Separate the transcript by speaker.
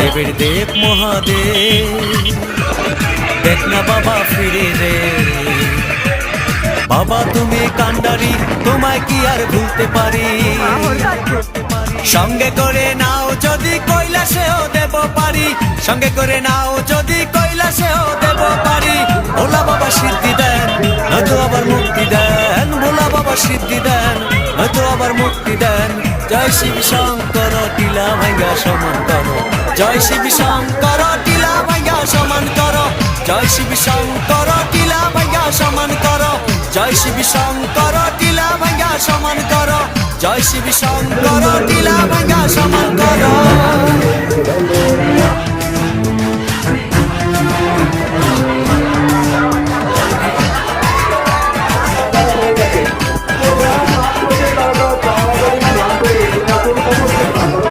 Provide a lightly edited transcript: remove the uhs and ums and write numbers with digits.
Speaker 1: দেবের দেব মহাদেব, দেখ না বাবা ফিরে রে। বাবা তুমি কান্ডারি, তোমায় কি আর ভুলতে পারি। সঙ্গে করে নাও যদি কৈলাসেও দেব পারি, সঙ্গে করে নাও যদি কৈলাসেও দেব পারি। ভোলা বাবা সিদ্ধি দেন, নয়তো আবার মুক্তি দেন। ভোলা বাবা সিদ্ধি দেন, নয়তো আবার মুক্তি দেন। জয় শিব শঙ্কর টিলা ভাঙ্গা সমান করো, জয় শিব শঙ্কর টিলা ভাঙ্গা সমান করো, জয় শিব শঙ্কর টিলা ভাঙ্গা সমান করো, জয় শিব শঙ্কর টিলা ভাঙ্গা সমান করো, জয় শিব শঙ্কর টিলা ভাঙ্গা সমান করো।